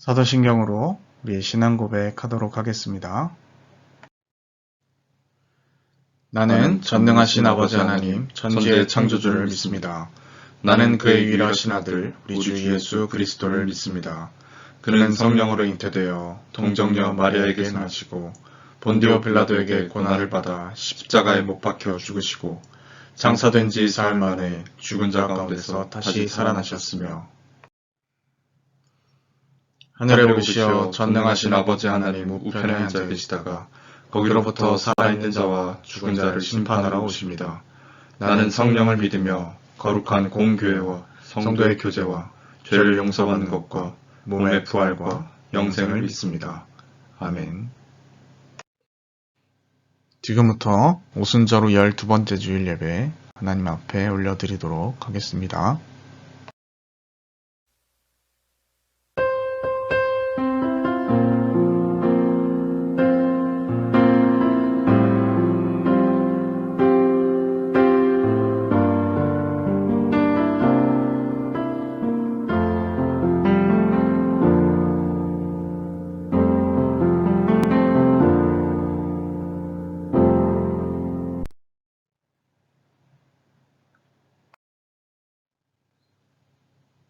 사도신경으로 우리의 신앙 고백하도록 하겠습니다. 나는 전능하신 아버지 하나님, 천지의 창조주를 믿습니다. 나는 그의 유일하신 아들, 우리 주 예수 그리스도를 믿습니다. 그는 성령으로 잉태되어 동정녀 마리아에게 나시고 본디오 빌라도에게 고난을 받아 십자가에 못 박혀 죽으시고 장사된 지 사흘 만에 죽은 자 가운데서 다시 살아나셨으며 하늘에 오르시어 전능하신 아버지 하나님 우편에 앉아 계시다가 거기로부터 살아있는 자와 죽은 자를 심판하러 오십니다. 나는 성령을 믿으며 거룩한 공교회와 성도의 교제와 죄를 용서받는 것과 몸의 부활과 영생을 믿습니다. 아멘. 지금부터 오순절 후 12번째 주일 예배 하나님 앞에 올려드리도록 하겠습니다.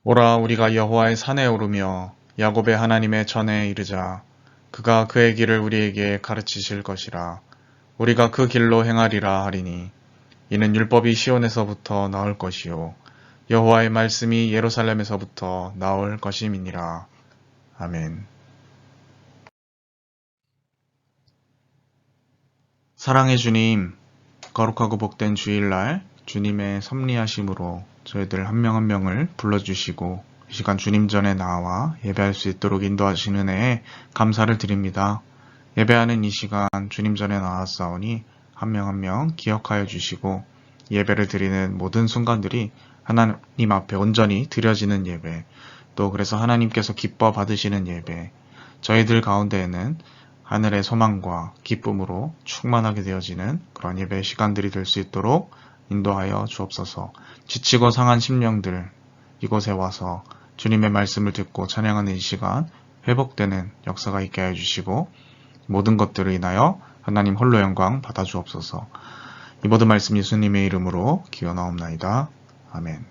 오라 우리가 여호와의 산에 오르며 야곱의 하나님의 전에 이르자. 그가 그의 길을 우리에게 가르치실 것이라. 우리가 그 길로 행하리라 하리니 이는 율법이 시온에서부터 나올 것이요 여호와의 말씀이 예루살렘에서부터 나올 것임이니라. 아멘. 사랑의 주님, 거룩하고 복된 주일날 주님의 섭리하심으로 저희들 한 명 한 명을 불러주시고 이 시간 주님 전에 나와 예배할 수 있도록 인도하시는 은혜에 감사를 드립니다. 예배하는 이 시간 주님 전에 나왔사오니 한 명 한 명 기억하여 주시고 예배를 드리는 모든 순간들이 하나님 앞에 온전히 드려지는 예배, 또 그래서 하나님께서 기뻐 받으시는 예배, 저희들 가운데에는 하늘의 소망과 기쁨으로 충만하게 되어지는 그런 예배 시간들이 될 수 있도록 인도하여 주옵소서. 지치고 상한 심령들 이곳에 와서 주님의 말씀을 듣고 찬양하는 이 시간 회복되는 역사가 있게 하여 주시고 모든 것들을 인하여 하나님 홀로 영광 받아 주옵소서. 이 모든 말씀 예수님의 이름으로 기원하옵나이다. 아멘.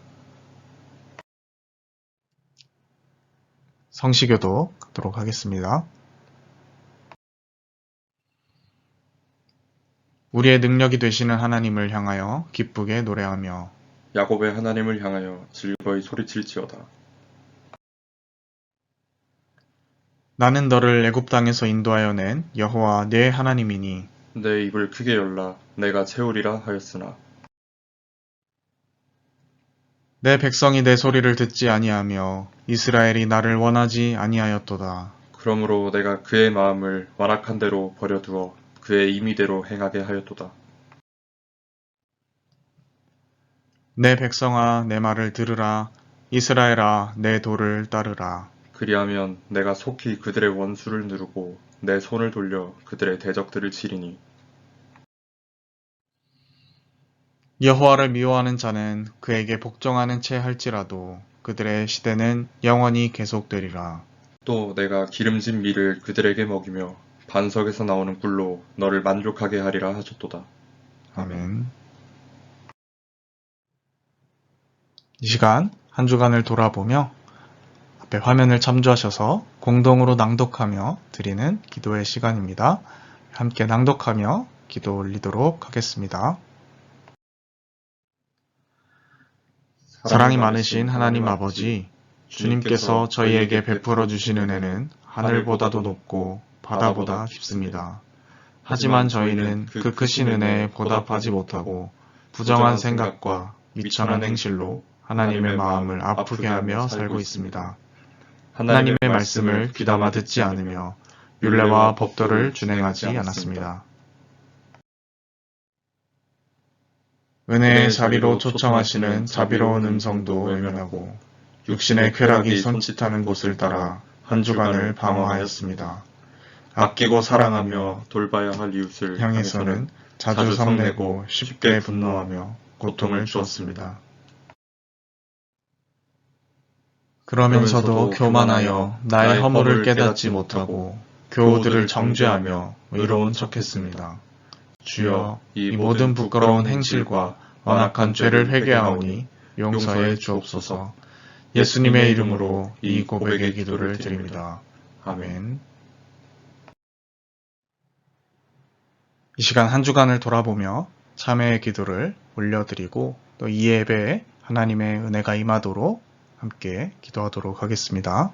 성시교도 하도록 하겠습니다. 우리의 능력이 되시는 하나님을 향하여 기쁘게 노래하며 야곱의 하나님을 향하여 즐거이 소리칠지어다. 나는 너를 애굽 땅에서 인도하여 낸 여호와 내 하나님이니 내 입을 크게 열라 내가 채우리라 하였으나 내 백성이 내 소리를 듣지 아니하며 이스라엘이 나를 원하지 아니하였도다. 그러므로 내가 그의 마음을 완악한 대로 버려두어 그의 임의대로 행하게 하였도다. 내 백성아 내 말을 들으라. 이스라엘아 내 도를 따르라. 그리하면 내가 속히 그들의 원수를 누르고 내 손을 돌려 그들의 대적들을 치리니 여호와를 미워하는 자는 그에게 복종하는 채 할지라도 그들의 시대는 영원히 계속되리라. 또 내가 기름진 밀을 그들에게 먹이며 반석에서 나오는 꿀로 너를 만족하게 하리라 하셨도다. 아멘. 이 시간 한 주간을 돌아보며 앞에 화면을 참조하셔서 공동으로 낭독하며 드리는 기도의 시간입니다. 함께 낭독하며 기도 올리도록 하겠습니다. 사랑이 많으신 하나님 아버지, 주님께서 저희에게 베풀어 주신 은혜는 하늘보다도 높고 바다보다 깊습니다. 하지만 저희는 그 크신 은혜에 보답하지 못하고 부정한 생각과 미천한 행실로 하나님의 마음을 아프게 하며 살고 있습니다. 하나님의 말씀을 귀담아 듣지 않으며 율례와 법도를 준행하지 않았습니다. 은혜의 자리로 초청하시는 자비로운 음성도 외면하고 육신의 쾌락이 손짓하는 곳을 따라 한 주간을 방어하였습니다. 아끼고 사랑하며 돌봐야 할 이웃을 향해서는 자주 성내고 쉽게 분노하며 고통을 주었습니다. 그러면서도 교만하여 나의 허물을 깨닫지 못하고 교우들을 정죄하며 의로운 척했습니다. 주여, 이 모든 부끄러운 행실과 완악한 죄를 회개하오니 용서해 주옵소서. 예수님의 이름으로 이 고백의 기도를 드립니다. 아멘. 이 시간 한 주간을 돌아보며 참회의 기도를 올려드리고 또 이 예배에 하나님의 은혜가 임하도록 함께 기도하도록 하겠습니다.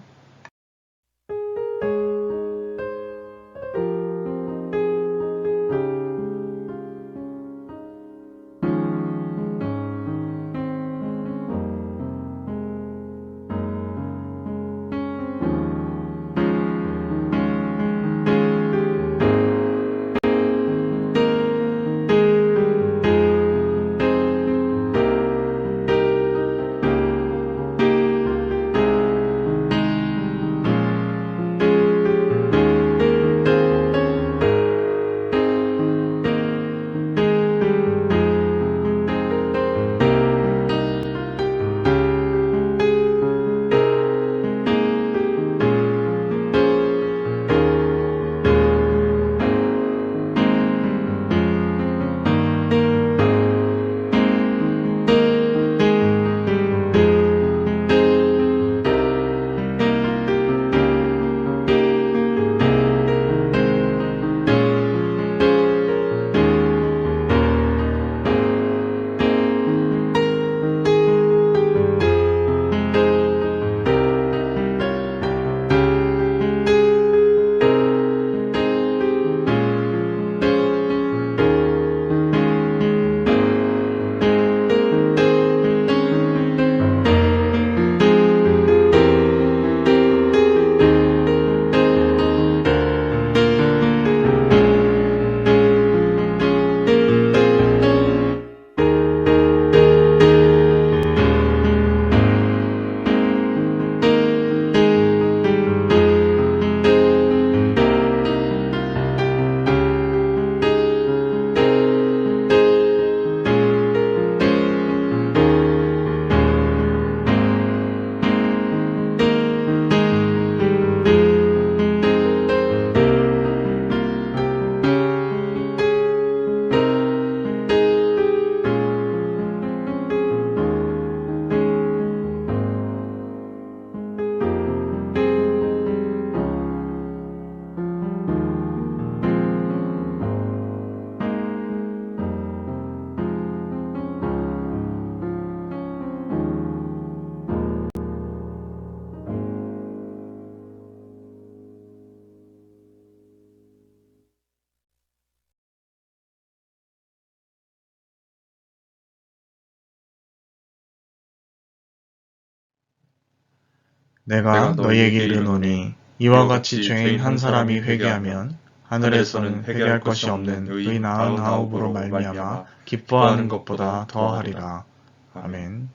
내가 너희에게 이르노니 이와 같이 죄인 한 사람이 회개하면 하늘에서는 회개할 것이 없는 의 99으로 말미암아 기뻐하는 것보다 더하리라. 아멘.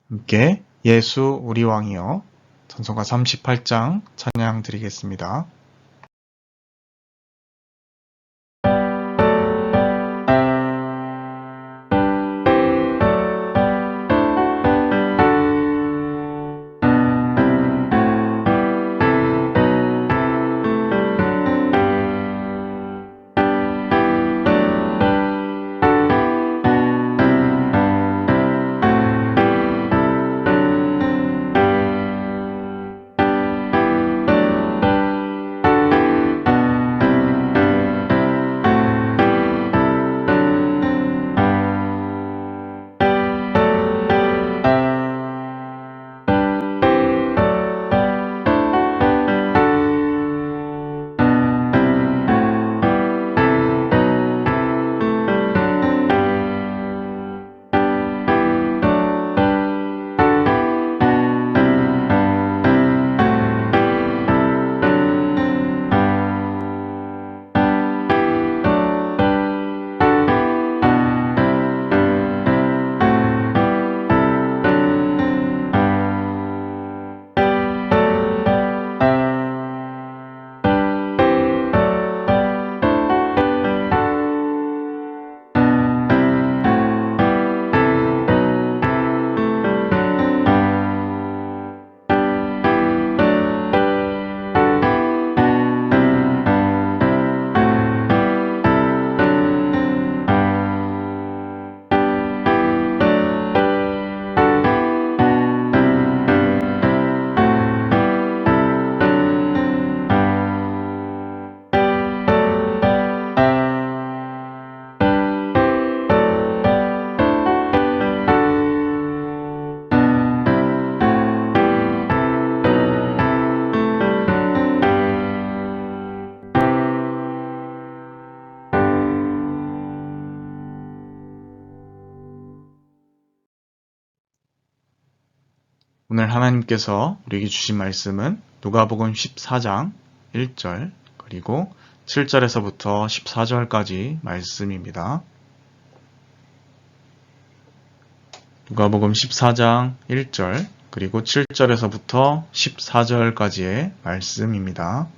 함께 예수 우리 왕이여 찬송가 38장 찬양 드리겠습니다. 오늘 하나님께서 우리에게 주신 말씀은 누가복음 14장 1절 그리고 7절에서부터 14절까지 말씀입니다. 누가복음 14장 1절 그리고 7절에서부터 14절까지의 말씀입니다.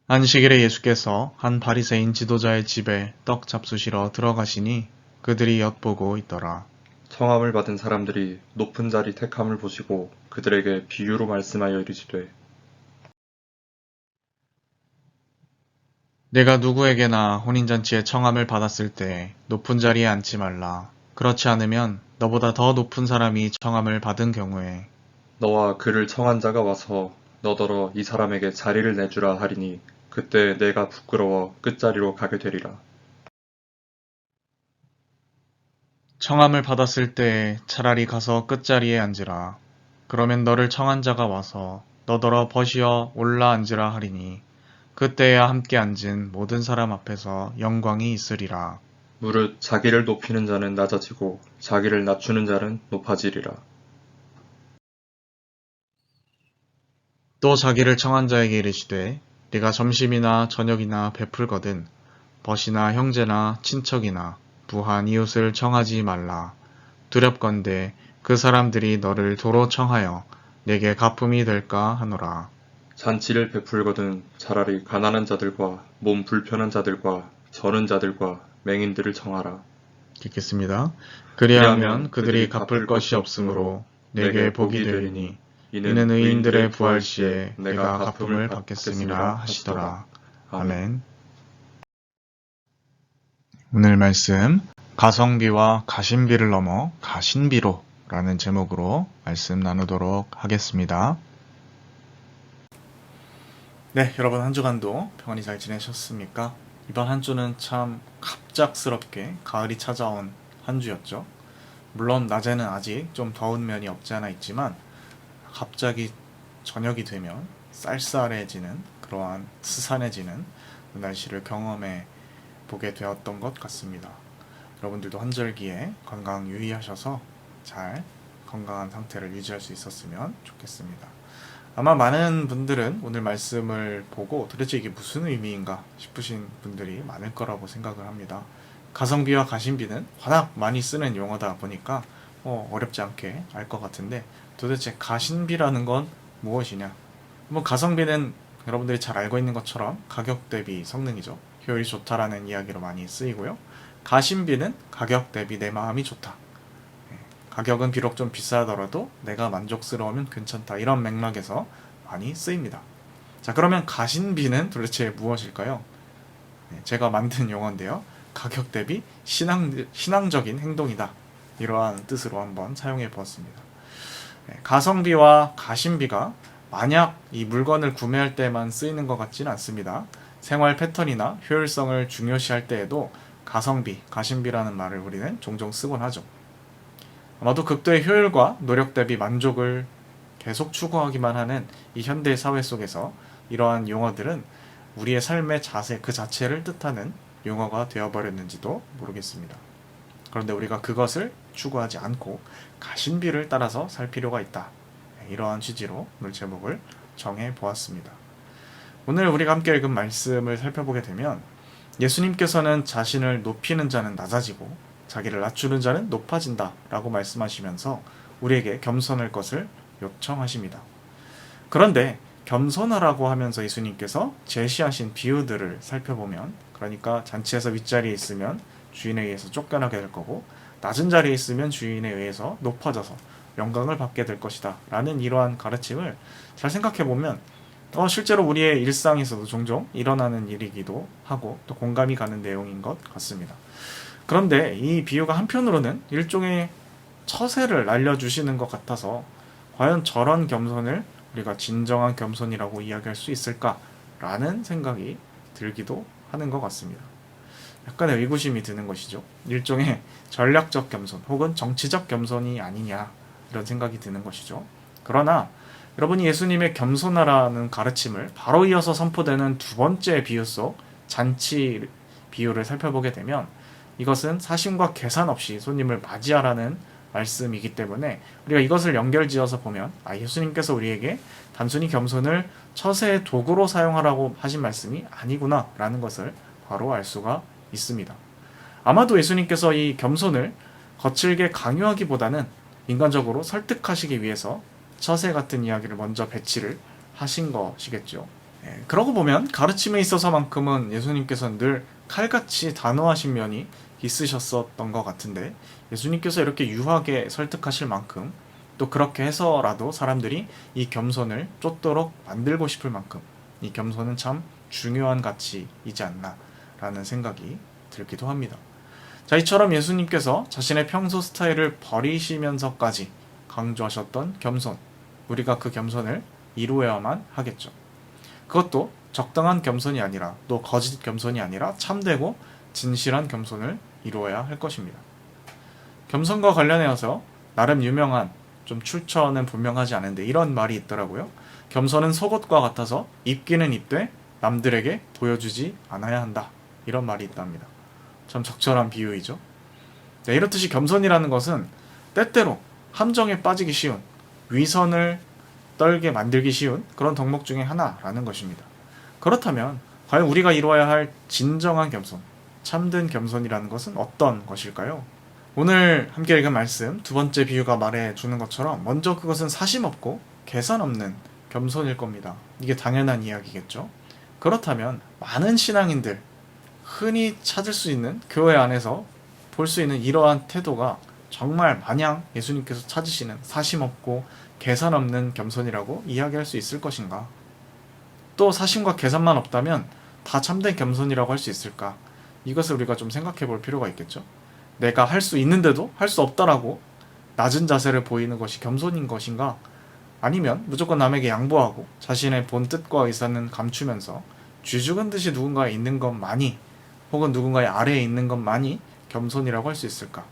안식일에 예수께서 한 바리새인 지도자의 집에 떡 잡수시러 들어가시니 그들이 엿보고 있더라. 청함을 받은 사람들이 높은 자리 택함을 보시고 그들에게 비유로 말씀하여 이르시되 내가 누구에게나 혼인잔치에 청함을 받았을 때 높은 자리에 앉지 말라. 그렇지 않으면 너보다 더 높은 사람이 청함을 받은 경우에 너와 그를 청한 자가 와서 너더러 이 사람에게 자리를 내주라 하리니 그때 내가 부끄러워 끝자리로 가게 되리라. 청함을 받았을 때 차라리 가서 끝자리에 앉으라. 그러면 너를 청한 자가 와서 너더러 벗이어 올라 앉으라 하리니 그때야 함께 앉은 모든 사람 앞에서 영광이 있으리라. 무릇 자기를 높이는 자는 낮아지고 자기를 낮추는 자는 높아지리라. 또 자기를 청한 자에게 이르시되 네가 점심이나 저녁이나 베풀거든 벗이나 형제나 친척이나 부한 이웃을 청하지 말라. 두렵건대 그 사람들이 너를 도로 청하여 내게 갚음이 될까 하노라. 잔치를 베풀거든 차라리 가난한 자들과 몸 불편한 자들과 저는 자들과 맹인들을 청하라. 읽겠습니다. 그리하면 그들이 갚을 것이 없으므로 내게 복이 되리니 이는 의인들의 부활 시에 내가 갚음을 받겠음이라 하시더라. 아멘. 오늘 말씀 가성비와 가심비를 넘어 가신비로 라는 제목으로 말씀 나누도록 하겠습니다. 네, 여러분 한 주간도 평안히 잘 지내셨습니까? 이번 한 주는 참 갑작스럽게 가을이 찾아온 한 주였죠. 물론 낮에는 아직 좀 더운 면이 없지 않아 있지만 갑자기 저녁이 되면 쌀쌀해지는 그러한 스산해지는 날씨를 경험해 보게 되었던 것 같습니다. 여러분들도 환절기에 건강 유의하셔서 잘 건강한 상태를 유지할 수 있었으면 좋겠습니다. 아마 많은 분들은 오늘 말씀을 보고 도대체 이게 무슨 의미인가 싶으신 분들이 많을 거라고 생각을 합니다. 가성비와 가심비는 워낙 많이 쓰는 용어다 보니까 어렵지 않게 알 것 같은데 도대체 가심비라는 건 무엇이냐? 가성비는 여러분들이 잘 알고 있는 것처럼 가격 대비 성능이죠. 효율이 좋다라는 이야기로 많이 쓰이고요. 가심비는 가격 대비 내 마음이 좋다. 가격은 비록 좀 비싸더라도 내가 만족스러우면 괜찮다. 이런 맥락에서 많이 쓰입니다. 자, 그러면 가심비는 도대체 무엇일까요? 제가 만든 용어인데요. 가격 대비 신앙적인 행동이다. 이러한 뜻으로 한번 사용해 보았습니다. 가성비와 가심비가 만약 이 물건을 구매할 때만 쓰이는 것 같지는 않습니다. 생활 패턴이나 효율성을 중요시할 때에도 가성비, 가심비라는 말을 우리는 종종 쓰곤 하죠. 아마도 극도의 효율과 노력 대비 만족을 계속 추구하기만 하는 이 현대 사회 속에서 이러한 용어들은 우리의 삶의 자세 그 자체를 뜻하는 용어가 되어버렸는지도 모르겠습니다. 그런데 우리가 그것을 추구하지 않고 가심비를 따라서 살 필요가 있다. 이러한 취지로 오늘 제목을 정해보았습니다. 오늘 우리가 함께 읽은 말씀을 살펴보게 되면 예수님께서는 자신을 높이는 자는 낮아지고 자기를 낮추는 자는 높아진다 라고 말씀하시면서 우리에게 겸손할 것을 요청하십니다. 그런데 겸손하라고 하면서 예수님께서 제시하신 비유들을 살펴보면 그러니까 잔치에서 윗자리에 있으면 주인에 의해서 쫓겨나게 될 거고 낮은 자리에 있으면 주인에 의해서 높아져서 영광을 받게 될 것이다 라는 이러한 가르침을 잘 생각해보면 실제로 우리의 일상에서도 종종 일어나는 일이기도 하고 또 공감이 가는 내용인 것 같습니다. 그런데 이 비유가 한편으로는 일종의 처세를 알려주시는 것 같아서 과연 저런 겸손을 우리가 진정한 겸손이라고 이야기할 수 있을까라는 생각이 들기도 하는 것 같습니다. 약간의 의구심이 드는 것이죠. 일종의 전략적 겸손 혹은 정치적 겸손이 아니냐 이런 생각이 드는 것이죠. 그러나 여러분이 예수님의 겸손하라는 가르침을 바로 이어서 선포되는 두 번째 비유 속 잔치 비유를 살펴보게 되면 이것은 사심과 계산 없이 손님을 맞이하라는 말씀이기 때문에 우리가 이것을 연결지어서 보면 예수님께서 우리에게 단순히 겸손을 처세의 도구로 사용하라고 하신 말씀이 아니구나 라는 것을 바로 알 수가 있습니다. 아마도 예수님께서 이 겸손을 거칠게 강요하기보다는 인간적으로 설득하시기 위해서 처세 같은 이야기를 먼저 배치를 하신 것이겠죠. 그러고 보면 가르침에 있어서만큼은 예수님께서는 늘 칼같이 단호하신 면이 있으셨었던 것 같은데, 예수님께서 이렇게 유하게 설득하실 만큼 또 그렇게 해서라도 사람들이 이 겸손을 쫓도록 만들고 싶을 만큼 이 겸손은 참 중요한 가치이지 않나 라는 생각이 들기도 합니다. 자, 이처럼 예수님께서 자신의 평소 스타일을 버리시면서까지 강조하셨던 겸손, 우리가 그 겸손을 이루어야만 하겠죠. 그것도 적당한 겸손이 아니라, 또 거짓 겸손이 아니라 참되고 진실한 겸손을 이루어야 할 것입니다. 겸손과 관련해서 나름 유명한, 좀 출처는 분명하지 않은데 이런 말이 있더라고요. 겸손은 속옷과 같아서 입기는 입되 남들에게 보여주지 않아야 한다, 이런 말이 있답니다. 참 적절한 비유이죠. 네, 이렇듯이 겸손이라는 것은 때때로 함정에 빠지기 쉬운, 위선을 떨게 만들기 쉬운 그런 덕목 중에 하나라는 것입니다. 그렇다면 과연 우리가 이루어야 할 진정한 겸손, 참된 겸손이라는 것은 어떤 것일까요? 오늘 함께 읽은 말씀 두 번째 비유가 말해주는 것처럼 먼저 그것은 사심 없고 계산 없는 겸손일 겁니다. 이게 당연한 이야기겠죠. 그렇다면 많은 신앙인들, 흔히 찾을 수 있는 교회 안에서 볼 수 있는 이러한 태도가 정말 마냥 예수님께서 찾으시는 사심 없고 계산 없는 겸손이라고 이야기할 수 있을 것인가? 또 사심과 계산만 없다면 다 참된 겸손이라고 할 수 있을까? 이것을 우리가 좀 생각해 볼 필요가 있겠죠. 내가 할 수 있는데도 할 수 없다라고 낮은 자세를 보이는 것이 겸손인 것인가? 아니면 무조건 남에게 양보하고 자신의 본 뜻과 의사는 감추면서 쥐죽은 듯이 누군가에 있는 것만이, 혹은 누군가의 아래에 있는 것만이 겸손이라고 할 수 있을까?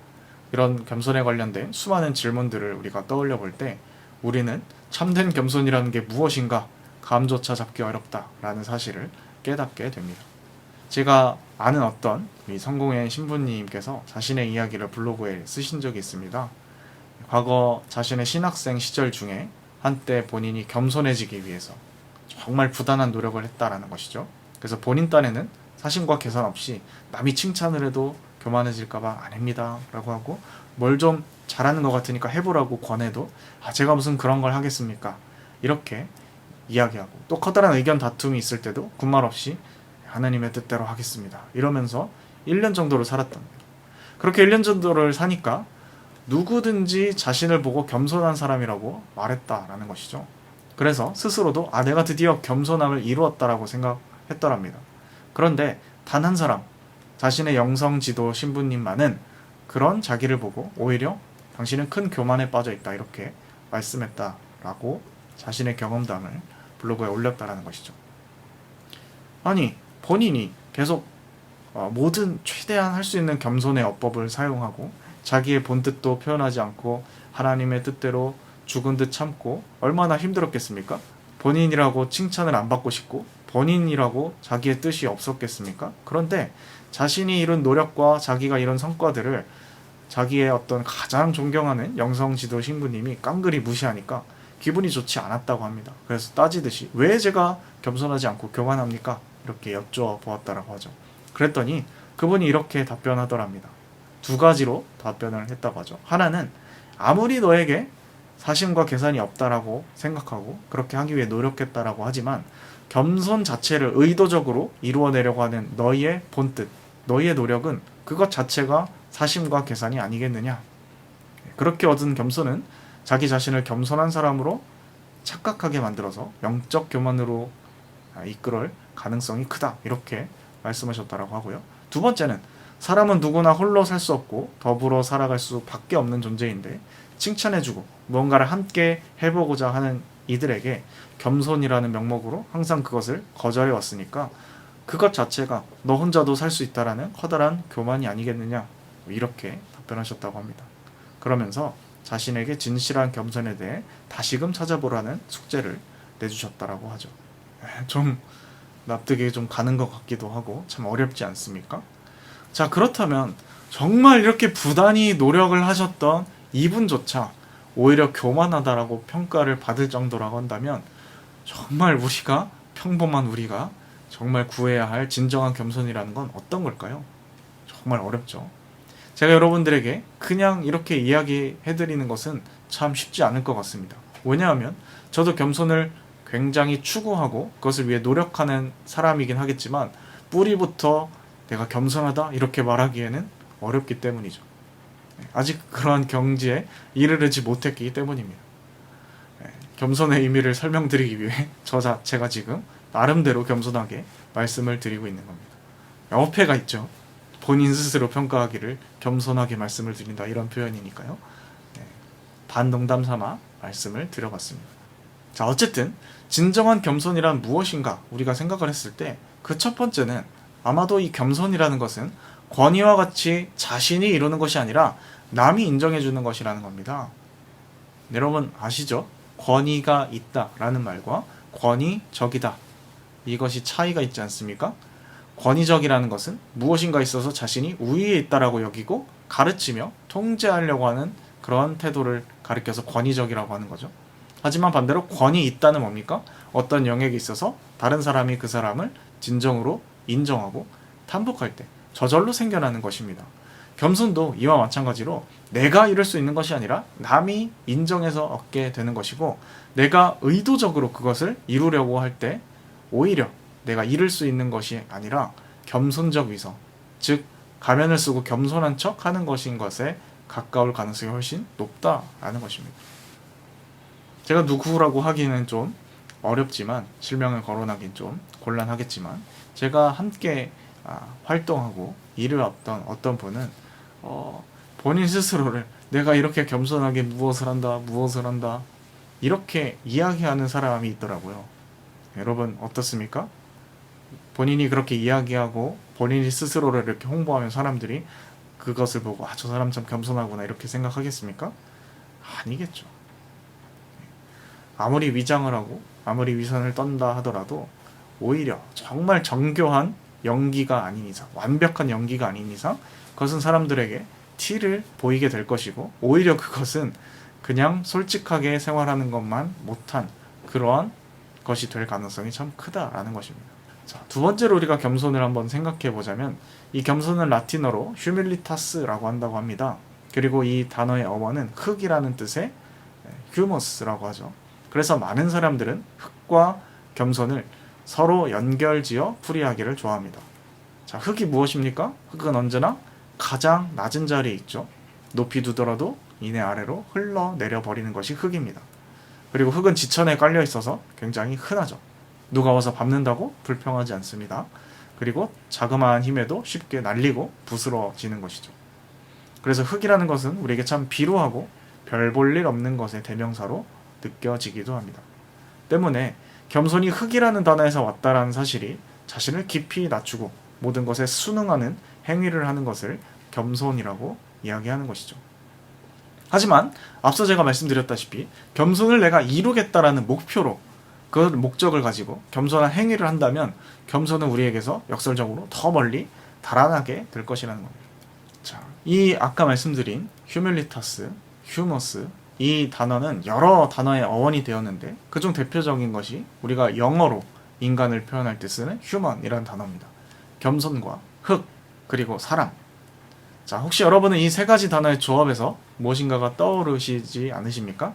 이런 겸손에 관련된 수많은 질문들을 우리가 떠올려 볼 때 우리는 참된 겸손이라는 게 무엇인가 감조차 잡기 어렵다라는 사실을 깨닫게 됩니다. 제가 아는 어떤 성공의 신부님께서 자신의 이야기를 블로그에 쓰신 적이 있습니다. 과거 자신의 신학생 시절 중에 한때 본인이 겸손해지기 위해서 정말 부단한 노력을 했다라는 것이죠. 그래서 본인 딴에는 사심과 계산 없이 남이 칭찬을 해도 교만해질까봐 안 합니다 라고 하고, 뭘 좀 잘하는 것 같으니까 해보라고 권해도 제가 무슨 그런 걸 하겠습니까, 이렇게 이야기하고, 또 커다란 의견 다툼이 있을 때도 군말 없이 하나님의 뜻대로 하겠습니다 이러면서 1년 정도를 살았던 거예요. 그렇게 1년 정도를 사니까 누구든지 자신을 보고 겸손한 사람이라고 말했다라는 것이죠. 그래서 스스로도 내가 드디어 겸손함을 이루었다라고 생각했더랍니다. 그런데 단 한 사람, 자신의 영성지도 신부님만은 그런 자기를 보고 오히려 당신은 큰 교만에 빠져있다, 이렇게 말씀했다라고 자신의 경험담을 블로그에 올렸다라는 것이죠. 아니, 본인이 계속 모든 최대한 할 수 있는 겸손의 어법을 사용하고 자기의 본뜻도 표현하지 않고 하나님의 뜻대로 죽은 듯 참고 얼마나 힘들었겠습니까? 본인이라고 칭찬을 안 받고 싶고 본인이라고 자기의 뜻이 없었겠습니까? 그런데 자신이 이룬 노력과 자기가 이룬 성과들을 자기의 어떤 가장 존경하는 영성지도 신부님이 깡그리 무시하니까 기분이 좋지 않았다고 합니다. 그래서 따지듯이 왜 제가 겸손하지 않고 교만합니까? 이렇게 여쭤보았다라고 하죠. 그랬더니 그분이 이렇게 답변하더랍니다. 두 가지로 답변을 했다고 하죠. 하나는 아무리 너에게 사심과 계산이 없다라고 생각하고 그렇게 하기 위해 노력했다라고 하지만 겸손 자체를 의도적으로 이루어내려고 하는 너희의 본뜻, 너희의 노력은 그것 자체가 사심과 계산이 아니겠느냐. 그렇게 얻은 겸손은 자기 자신을 겸손한 사람으로 착각하게 만들어서 영적 교만으로 이끌어올 가능성이 크다, 이렇게 말씀하셨다라고 하고요. 두 번째는 사람은 누구나 홀로 살 수 없고 더불어 살아갈 수밖에 없는 존재인데 칭찬해주고 무언가를 함께 해보고자 하는 이들에게 겸손이라는 명목으로 항상 그것을 거절해 왔으니까 그것 자체가 너 혼자도 살 수 있다라는 커다란 교만이 아니겠느냐, 이렇게 답변하셨다고 합니다. 그러면서 자신에게 진실한 겸손에 대해 다시금 찾아보라는 숙제를 내주셨다라고 하죠. 좀 납득이 좀 가는 것 같기도 하고 참 어렵지 않습니까? 자, 그렇다면 정말 이렇게 부단히 노력을 하셨던 이분조차 오히려 교만하다라고 평가를 받을 정도라고 한다면 정말 우리가 평범한 우리가 정말 구해야 할 진정한 겸손이라는 건 어떤 걸까요? 정말 어렵죠. 제가 여러분들에게 그냥 이렇게 이야기해드리는 것은 참 쉽지 않을 것 같습니다. 왜냐하면 저도 겸손을 굉장히 추구하고 그것을 위해 노력하는 사람이긴 하겠지만 뿌리부터 내가 겸손하다 이렇게 말하기에는 어렵기 때문이죠. 아직 그러한 경지에 이르르지 못했기 때문입니다. 겸손의 의미를 설명드리기 위해 저 자체가 지금 나름대로 겸손하게 말씀을 드리고 있는 겁니다. 어폐가 있죠. 본인 스스로 평가하기를 겸손하게 말씀을 드린다 이런 표현이니까요. 반농담 삼아 말씀을 드려봤습니다. 자, 어쨌든 진정한 겸손이란 무엇인가 우리가 생각을 했을 때 그 첫 번째는 아마도 이 겸손이라는 것은 권위와 같이 자신이 이루는 것이 아니라 남이 인정해주는 것이라는 겁니다. 여러분 아시죠? 권위가 있다라는 말과 권위적이다 이것이 차이가 있지 않습니까? 권위적이라는 것은 무엇인가 있어서 자신이 우위에 있다라고 여기고 가르치며 통제하려고 하는 그런 태도를 가리켜서 권위적이라고 하는 거죠. 하지만 반대로 권위 있다는 뭡니까? 어떤 영역에 있어서 다른 사람이 그 사람을 진정으로 인정하고 탐복할 때 저절로 생겨나는 것입니다. 겸손도 이와 마찬가지로 내가 이룰 수 있는 것이 아니라 남이 인정해서 얻게 되는 것이고 내가 의도적으로 그것을 이루려고 할 때 오히려 내가 이룰 수 있는 것이 아니라 겸손적 위서, 즉 가면을 쓰고 겸손한 척 하는 것인 것에 가까울 가능성이 훨씬 높다라는 것입니다. 제가 누구라고 하기는 좀 어렵지만 실명을 거론하긴 좀 곤란하겠지만 제가 함께 활동하고 일을 했던 어떤 분은 본인 스스로를 내가 이렇게 겸손하게 무엇을 한다 이렇게 이야기하는 사람이 있더라고요. 여러분 어떻습니까? 본인이 그렇게 이야기하고 본인이 스스로를 이렇게 홍보하면 사람들이 그것을 보고 저 사람 참 겸손하구나 이렇게 생각하겠습니까? 아니겠죠. 아무리 위장을 하고 아무리 위선을 떤다 하더라도 오히려 정말 정교한 연기가 아닌 이상, 완벽한 연기가 아닌 이상 그것은 사람들에게 티를 보이게 될 것이고 오히려 그것은 그냥 솔직하게 생활하는 것만 못한 그러한 것이 될 가능성이 참 크다라는 것입니다. 자, 두 번째로 우리가 겸손을 한번 생각해 보자면 이 겸손은 라틴어로 휴밀리타스라고 한다고 합니다. 그리고 이 단어의 어원은 흙이라는 뜻의 휴머스라고 하죠. 그래서 많은 사람들은 흙과 겸손을 서로 연결지어 풀이하기를 좋아합니다. 자, 흙이 무엇입니까? 흙은 언제나 가장 낮은 자리에 있죠. 높이 두더라도 이내 아래로 흘러내려 버리는 것이 흙입니다. 그리고 흙은 지천에 깔려 있어서 굉장히 흔하죠. 누가 와서 밟는다고 불평하지 않습니다. 그리고 자그마한 힘에도 쉽게 날리고 부스러지는 것이죠. 그래서 흙이라는 것은 우리에게 참 비루하고 별 볼 일 없는 것의 대명사로 느껴지기도 합니다. 때문에 겸손이 흙이라는 단어에서 왔다라는 사실이 자신을 깊이 낮추고 모든 것에 순응하는 행위를 하는 것을 겸손이라고 이야기하는 것이죠. 하지만 앞서 제가 말씀드렸다시피 겸손을 내가 이루겠다라는 목표로 그 목적을 가지고 겸손한 행위를 한다면 겸손은 우리에게서 역설적으로 더 멀리 달아나게 될 것이라는 겁니다. 자, 이 아까 말씀드린 휴밀리타스, 휴머스 이 단어는 여러 단어의 어원이 되었는데 그중 대표적인 것이 우리가 영어로 인간을 표현할 때 쓰는 human이라는 단어입니다. 겸손과 흙 그리고 사람. 자, 혹시 여러분은 이 세 가지 단어의 조합에서 무엇인가가 떠오르시지 않으십니까?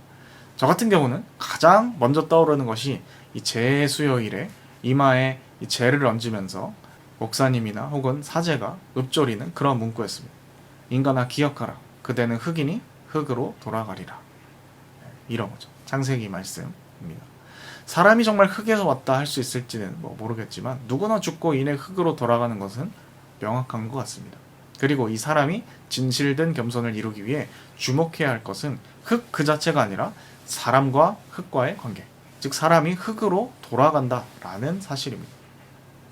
저 같은 경우는 가장 먼저 떠오르는 것이 이 재수요일에 이마에 이 재를 얹으면서 목사님이나 혹은 사제가 읊조리는 그런 문구였습니다. 인간아 기억하라. 그대는 흙이니 흙으로 돌아가리라. 이런 거죠. 창세기 말씀입니다. 사람이 정말 흙에서 왔다 할 수 있을지는 모르겠지만 누구나 죽고 이내 흙으로 돌아가는 것은 명확한 것 같습니다. 그리고 이 사람이 진실된 겸손을 이루기 위해 주목해야 할 것은 흙 그 자체가 아니라 사람과 흙과의 관계, 즉 사람이 흙으로 돌아간다라는 사실입니다.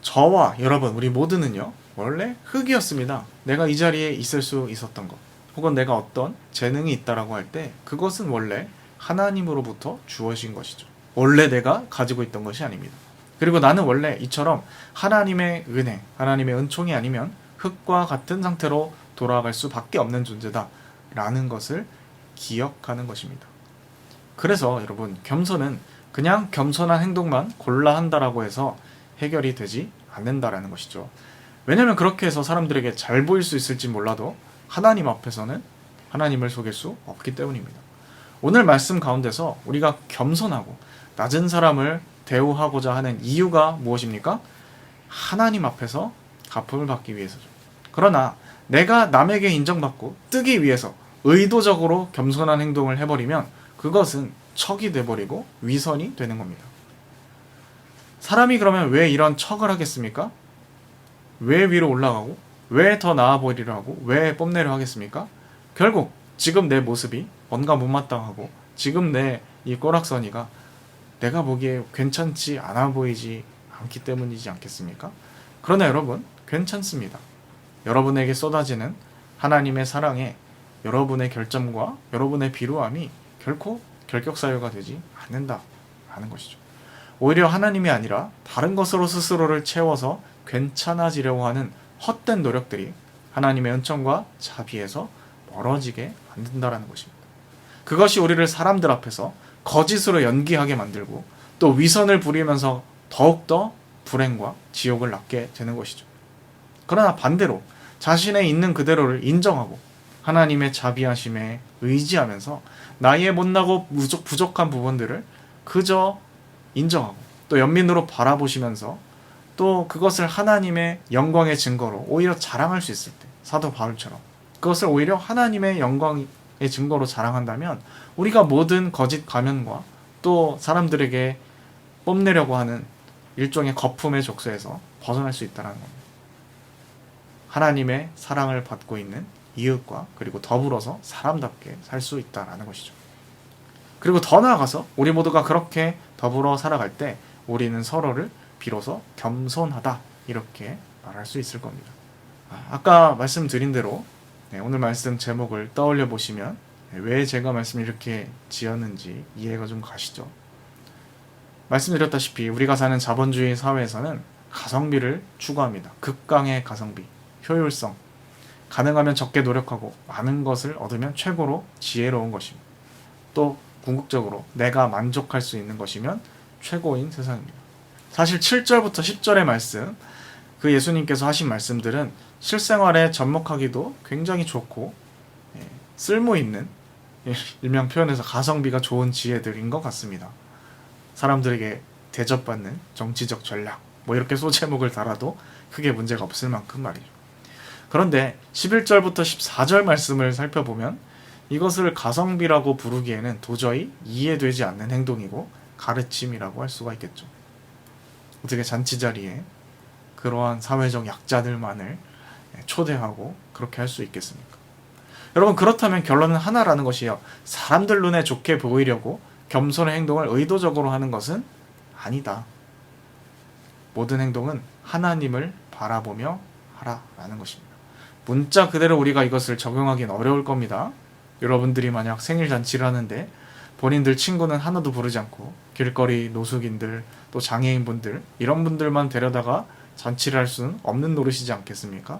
저와 여러분 우리 모두는요 원래 흙이었습니다. 내가 이 자리에 있을 수 있었던 것 혹은 내가 어떤 재능이 있다라고 할 때 그것은 원래 하나님으로부터 주어진 것이죠. 원래 내가 가지고 있던 것이 아닙니다. 그리고 나는 원래 이처럼 하나님의 은혜, 하나님의 은총이 아니면 흙과 같은 상태로 돌아갈 수밖에 없는 존재다라는 것을 기억하는 것입니다. 그래서 여러분, 겸손은 그냥 겸손한 행동만 골라 한다라고 해서 해결이 되지 않는다라는 것이죠. 왜냐하면 그렇게 해서 사람들에게 잘 보일 수 있을지 몰라도 하나님 앞에서는 하나님을 속일 수 없기 때문입니다. 오늘 말씀 가운데서 우리가 겸손하고 낮은 사람을 대우하고자 하는 이유가 무엇입니까? 하나님 앞에서 갚음을 받기 위해서죠. 그러나 내가 남에게 인정받고 뜨기 위해서 의도적으로 겸손한 행동을 해버리면 그것은 척이 돼버리고 위선이 되는 겁니다. 사람이 그러면 왜 이런 척을 하겠습니까? 왜 위로 올라가고 왜 더 나아 보이려 하고 왜 뽐내려 하겠습니까? 결국 지금 내 모습이 뭔가 못마땅하고 지금 내 이 꼬락서니가 내가 보기에 괜찮지 않아 보이지 않기 때문이지 않겠습니까? 그러나 여러분, 괜찮습니다. 여러분에게 쏟아지는 하나님의 사랑에 여러분의 결점과 여러분의 비루함이 결코 결격사유가 되지 않는다라는 것이죠. 오히려 하나님이 아니라 다른 것으로 스스로를 채워서 괜찮아지려고 하는 헛된 노력들이 하나님의 은총과 자비에서 멀어지게 만든다라는 것입니다. 그것이 우리를 사람들 앞에서 거짓으로 연기하게 만들고 또 위선을 부리면서 더욱더 불행과 지옥을 낳게 되는 것이죠. 그러나 반대로 자신의 있는 그대로를 인정하고 하나님의 자비하심에 의지하면서 나의 못나고 부족한 부분들을 그저 인정하고 또 연민으로 바라보시면서 또 그것을 하나님의 영광의 증거로 오히려 자랑할 수 있을 때, 사도 바울처럼 그것을 오히려 하나님의 영광의 증거로 자랑한다면 우리가 모든 거짓 가면과 또 사람들에게 뽐내려고 하는 일종의 거품의 족쇄에서 벗어날 수 있다는 겁니다. 하나님의 사랑을 받고 있는 이웃과 그리고 더불어서 사람답게 살 수 있다는 것이죠. 그리고 더 나아가서 우리 모두가 그렇게 더불어 살아갈 때 우리는 서로를 비로소 겸손하다 이렇게 말할 수 있을 겁니다. 아까 말씀드린 대로 오늘 말씀 제목을 떠올려 보시면 왜 제가 말씀을 이렇게 지었는지 이해가 좀 가시죠? 말씀드렸다시피 우리가 사는 자본주의 사회에서는 가성비를 추구합니다. 극강의 가성비, 효율성, 가능하면 적게 노력하고 많은 것을 얻으면 최고로 지혜로운 것입니다. 또 궁극적으로 내가 만족할 수 있는 것이면 최고인 세상입니다. 사실 7절부터 10절의 말씀, 그 예수님께서 하신 말씀들은 실생활에 접목하기도 굉장히 좋고 쓸모있는, 일명 표현해서 가성비가 좋은 지혜들인 것 같습니다. 사람들에게 대접받는 정치적 전략, 이렇게 소제목을 달아도 크게 문제가 없을 만큼 말이죠. 그런데 11절부터 14절 말씀을 살펴보면 이것을 가성비라고 부르기에는 도저히 이해되지 않는 행동이고 가르침이라고 할 수가 있겠죠. 어떻게 잔치 자리에 그러한 사회적 약자들만을 초대하고 그렇게 할 수 있겠습니까? 여러분, 그렇다면 결론은 하나라는 것이에요. 사람들 눈에 좋게 보이려고 겸손의 행동을 의도적으로 하는 것은 아니다. 모든 행동은 하나님을 바라보며 하라라는 것입니다. 문자 그대로 우리가 이것을 적용하기는 어려울 겁니다. 여러분들이 만약 생일 잔치를 하는데 본인들 친구는 하나도 부르지 않고 길거리 노숙인들 또 장애인분들 이런 분들만 데려다가 잔치를 할 수는 없는 노릇이지 않겠습니까?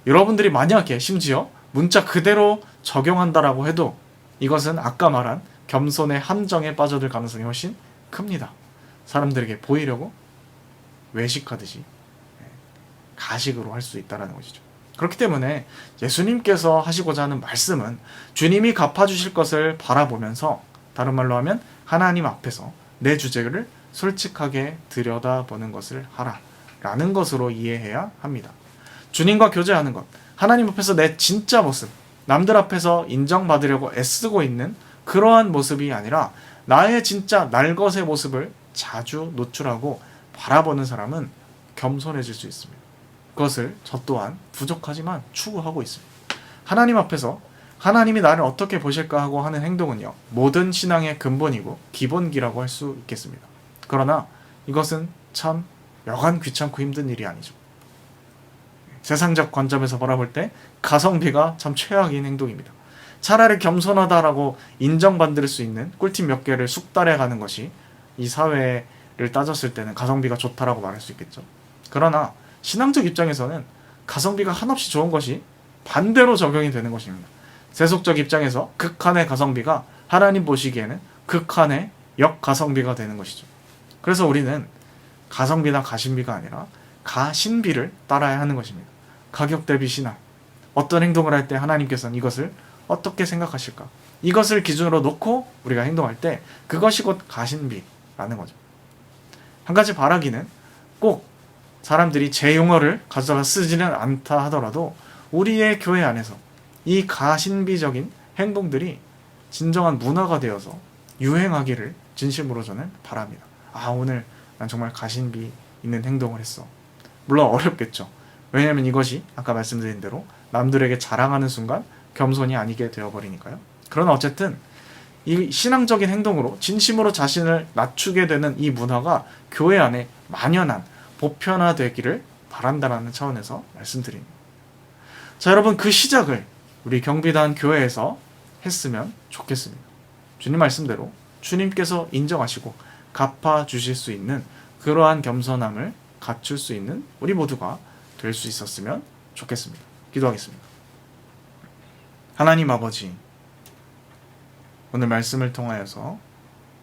여러분들이 만약에 심지어 문자 그대로 적용한다라고 해도 이것은 아까 말한 겸손의 함정에 빠져들 가능성이 훨씬 큽니다. 사람들에게 보이려고 외식하듯이 가식으로 할 수 있다는 것이죠. 그렇기 때문에 예수님께서 하시고자 하는 말씀은 주님이 갚아주실 것을 바라보면서, 다른 말로 하면 하나님 앞에서 내 주제를 솔직하게 들여다보는 것을 하라 라는 것으로 이해해야 합니다. 주님과 교제하는 것, 하나님 앞에서 내 진짜 모습, 남들 앞에서 인정받으려고 애쓰고 있는 그러한 모습이 아니라 나의 진짜 날것의 모습을 자주 노출하고 바라보는 사람은 겸손해질 수 있습니다. 그것을 저 또한 부족하지만 추구하고 있습니다. 하나님 앞에서 하나님이 나를 어떻게 보실까 하고 하는 행동은요, 모든 신앙의 근본이고 기본기라고 할 수 있겠습니다. 그러나 이것은 참 여간 귀찮고 힘든 일이 아니죠. 세상적 관점에서 바라볼 때 가성비가 참 최악인 행동입니다. 차라리 겸손하다라고 인정받을 수 있는 꿀팁 몇 개를 숙달해 가는 것이 이 사회를 따졌을 때는 가성비가 좋다라고 말할 수 있겠죠. 그러나 신앙적 입장에서는 가성비가 한없이 좋은 것이 반대로 적용이 되는 것입니다. 세속적 입장에서 극한의 가성비가 하나님 보시기에는 극한의 역가성비가 되는 것이죠. 그래서 우리는 가성비나 가심비가 아니라 가신비를 따라야 하는 것입니다. 가격 대비 신앙. 어떤 행동을 할 때 하나님께서는 이것을 어떻게 생각하실까? 이것을 기준으로 놓고 우리가 행동할 때 그것이 곧 가신비라는 거죠. 한 가지 바라기는 꼭 사람들이 제 용어를 가져다 쓰지는 않다 하더라도 우리의 교회 안에서 이 가신비적인 행동들이 진정한 문화가 되어서 유행하기를 진심으로 저는 바랍니다. 오늘 난 정말 가신비 있는 행동을 했어. 물론 어렵겠죠. 왜냐하면 이것이 아까 말씀드린 대로 남들에게 자랑하는 순간 겸손이 아니게 되어버리니까요. 그러나 어쨌든 이 신앙적인 행동으로 진심으로 자신을 낮추게 되는 이 문화가 교회 안에 만연한 보편화되기를 바란다는 차원에서 말씀드립니다. 자, 여러분, 그 시작을 우리 경비단 교회에서 했으면 좋겠습니다. 주님 말씀대로 주님께서 인정하시고 갚아주실 수 있는 그러한 겸손함을 갖출 수 있는 우리 모두가 될 수 있었으면 좋겠습니다. 기도하겠습니다. 하나님 아버지, 오늘 말씀을 통하여서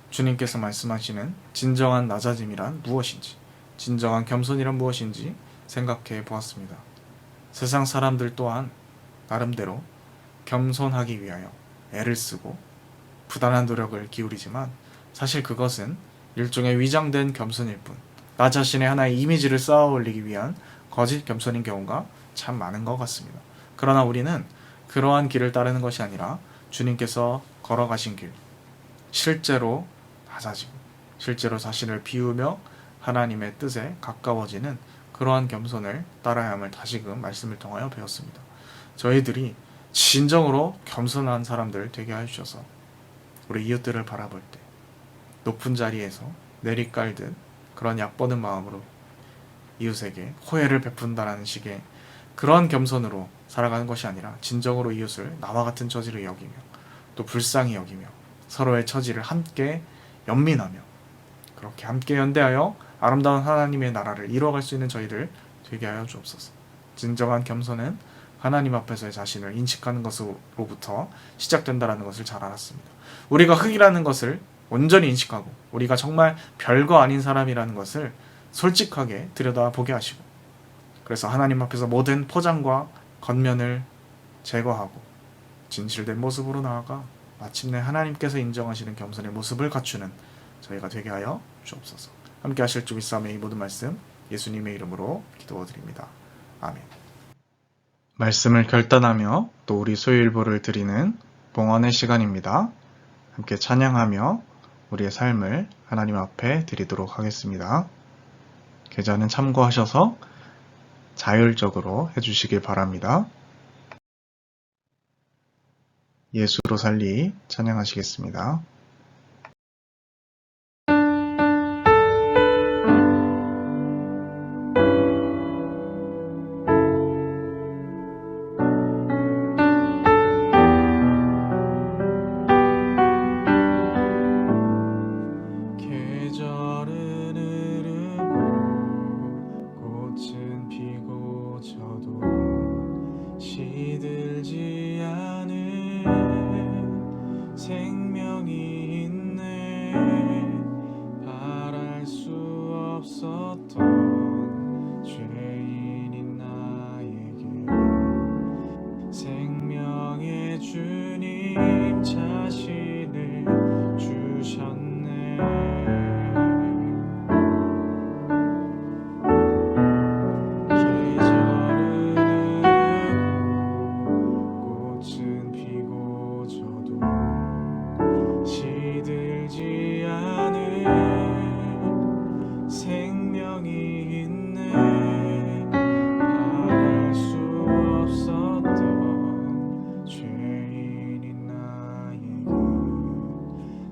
주님께서 말씀하시는 진정한 낮아짐이란 무엇인지, 진정한 겸손이란 무엇인지 생각해 보았습니다. 세상 사람들 또한 나름대로 겸손하기 위하여 애를 쓰고 부단한 노력을 기울이지만 사실 그것은 일종의 위장된 겸손일 뿐, 나 자신의 하나의 이미지를 쌓아 올리기 위한 거짓 겸손인 경우가 참 많은 것 같습니다. 그러나 우리는 그러한 길을 따르는 것이 아니라 주님께서 걸어가신 길, 실제로 낮아지고 실제로 자신을 비우며 하나님의 뜻에 가까워지는 그러한 겸손을 따라야 함을 다시금 말씀을 통하여 배웠습니다. 저희들이 진정으로 겸손한 사람들 되게 해주셔서 우리 이웃들을 바라볼 때 높은 자리에서 내리깔듯 그런 약버는 마음으로 이웃에게 호혜를 베푼다라는 식의 그런 겸손으로 살아가는 것이 아니라 진정으로 이웃을 나와 같은 처지로 여기며 또 불쌍히 여기며 서로의 처지를 함께 연민하며 그렇게 함께 연대하여 아름다운 하나님의 나라를 이루어갈 수 있는 저희들 되게 하여 주옵소서. 진정한 겸손은 하나님 앞에서의 자신을 인식하는 것으로부터 시작된다는 것을 잘 알았습니다. 우리가 흙이라는 것을 온전히 인식하고 우리가 정말 별거 아닌 사람이라는 것을 솔직하게 들여다보게 하시고, 그래서 하나님 앞에서 모든 포장과 겉면을 제거하고 진실된 모습으로 나아가 마침내 하나님께서 인정하시는 겸손의 모습을 갖추는 저희가 되게 하여 주옵소서. 함께 하실 주 믿사오며 이 모든 말씀 예수님의 이름으로 기도드립니다. 아멘. 말씀을 결단하며 또 우리 소유일보를 드리는 봉헌의 시간입니다. 함께 찬양하며 우리의 삶을 하나님 앞에 드리도록 하겠습니다. 계좌는 참고하셔서 자율적으로 해주시길 바랍니다. 예수로 살리 찬양하시겠습니다.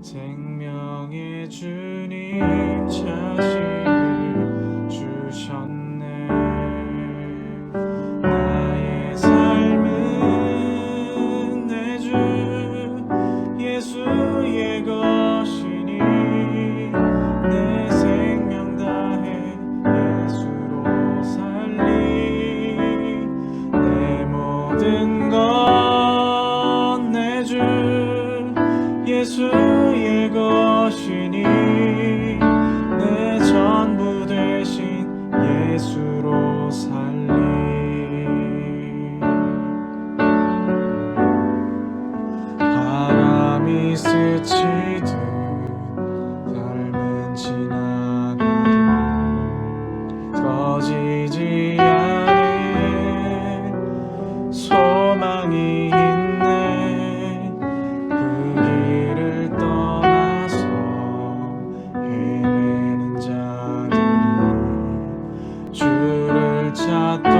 생명의 주 지치듯 삶은 지나가도 꺼지지 않은 소망이 있네. 그 길을 떠나서 헤매는 자들이 주를 찾도록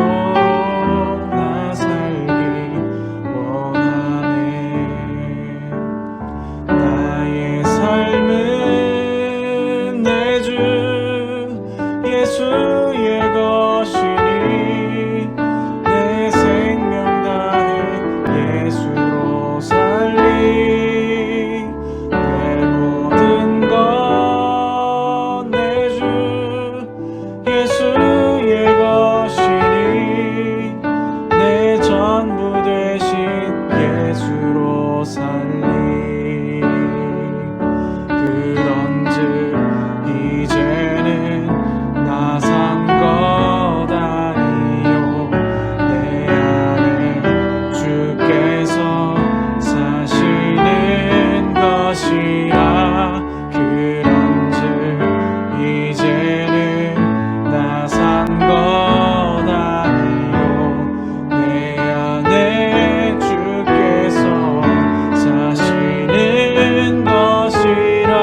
나 살기 원하네. 나의 삶은 내 주 예수의 것이니 내 생명 다해 예수로 살리. 내 모든 것 내 주 예수의 것이니 내 전부 되신 예수로 살리. 그런즉 이제는 나 산 것 아니요 내 안에 주께서 사시는 것이라. 그런즉 이제는 나 산 것 아니요 내 안에 주께서 사시는 것이라.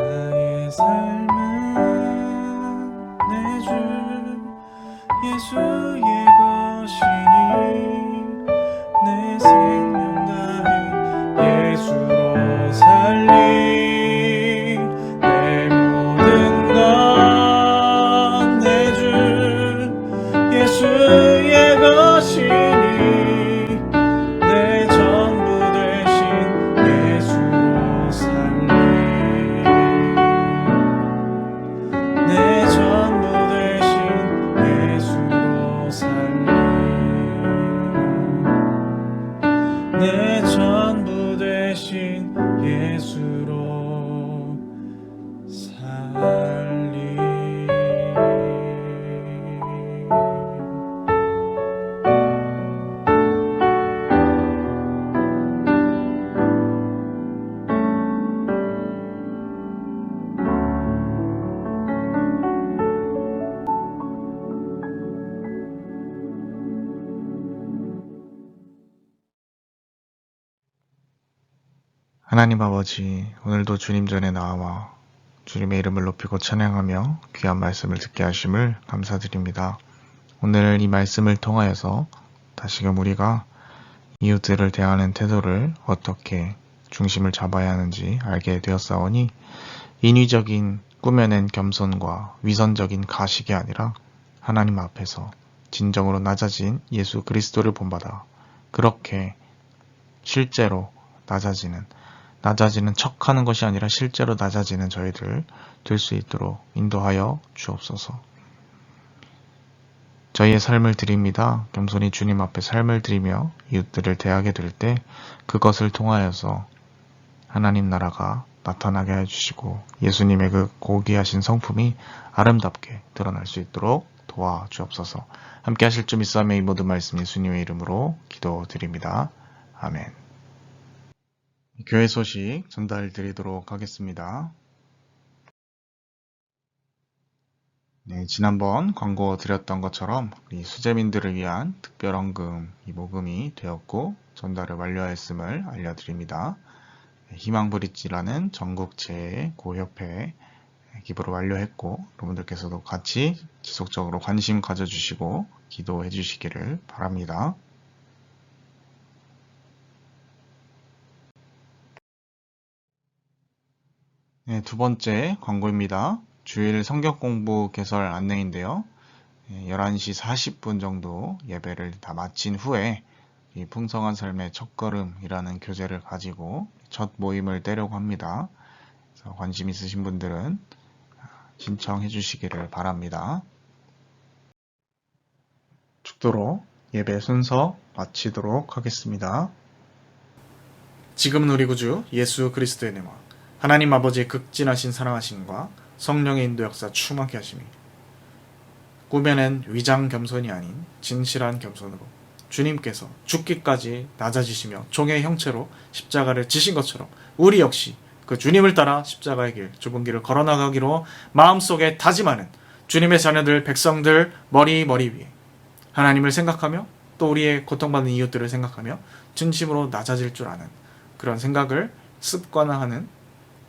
나의 삶은 내 주 예수의 것이니 내 생명 다해 예수로 살리. 내 모든 것 내 주 예수의 것이니 내 전부 되신 예수로 살리. 내 전부 되신 예수로 살리. 내 전부 되신 예수로 살리. 하나님 아버지, 오늘도 주님 전에 나와 주님의 이름을 높이고 찬양하며 귀한 말씀을 듣게 하심을 감사드립니다. 오늘 이 말씀을 통하여서 다시금 우리가 이웃들을 대하는 태도를 어떻게 중심을 잡아야 하는지 알게 되었사오니 인위적인 꾸며낸 겸손과 위선적인 가식이 아니라 하나님 앞에서 진정으로 낮아진 예수 그리스도를 본받아 그렇게 실제로 낮아지는 척하는 것이 아니라 실제로 낮아지는 저희들 될 수 있도록 인도하여 주옵소서. 저희의 삶을 드립니다. 겸손히 주님 앞에 삶을 드리며 이웃들을 대하게 될 때 그것을 통하여서 하나님 나라가 나타나게 해주시고 예수님의 그 고귀하신 성품이 아름답게 드러날 수 있도록 도와주옵소서. 함께 하실 줄 믿사오며 이 모든 말씀 예수님의 이름으로 기도드립니다. 아멘. 교회 소식 전달드리도록 하겠습니다. 네, 지난번 광고 드렸던 것처럼 우리 수재민들을 위한 특별헌금 이 모금이 되었고 전달을 완료했음을 알려드립니다. 희망브릿지라는 전국체의 고협회 기부를 완료했고 여러분들께서도 같이 지속적으로 관심 가져주시고 기도해 주시기를 바랍니다. 네, 두 번째 광고입니다. 주일 성경 공부 개설 안내인데요. 11시 40분 정도 예배를 다 마친 후에 이 풍성한 삶의 첫걸음이라는 교재를 가지고 첫 모임을 떼려고 합니다. 그래서 관심 있으신 분들은 신청해 주시기를 바랍니다. 축도로 예배 순서 마치도록 하겠습니다. 지금은 우리 구주 예수 그리스도의 은혜와 하나님 아버지의 극진하신 사랑하심과 성령의 인도 역사 충만케 하심이 꾸며낸 위장 겸손이 아닌 진실한 겸손으로 주님께서 죽기까지 낮아지시며 종의 형체로 십자가를 지신 것처럼 우리 역시 그 주님을 따라 십자가의 길, 좁은 길을 걸어나가기로 마음속에 다짐하는 주님의 자녀들, 백성들 머리 위에 하나님을 생각하며 또 우리의 고통받는 이웃들을 생각하며 진심으로 낮아질 줄 아는 그런 생각을 습관화하는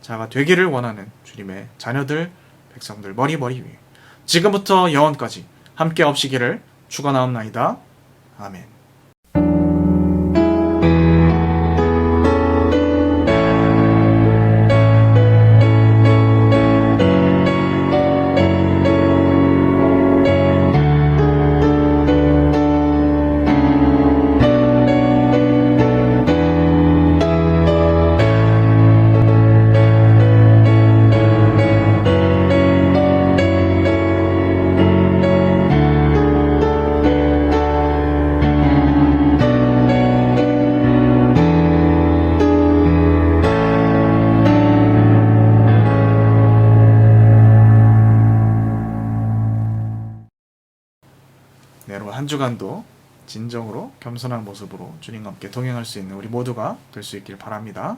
자가 되기를 원하는 주님의 자녀들, 백성들 머리 위에 지금부터 영원까지 함께 없이기를 축원하옵나이다. 아멘. 네, 여러분 한 주간도 진정으로 겸손한 모습으로 주님과 함께 동행할 수 있는 우리 모두가 될 수 있길 바랍니다.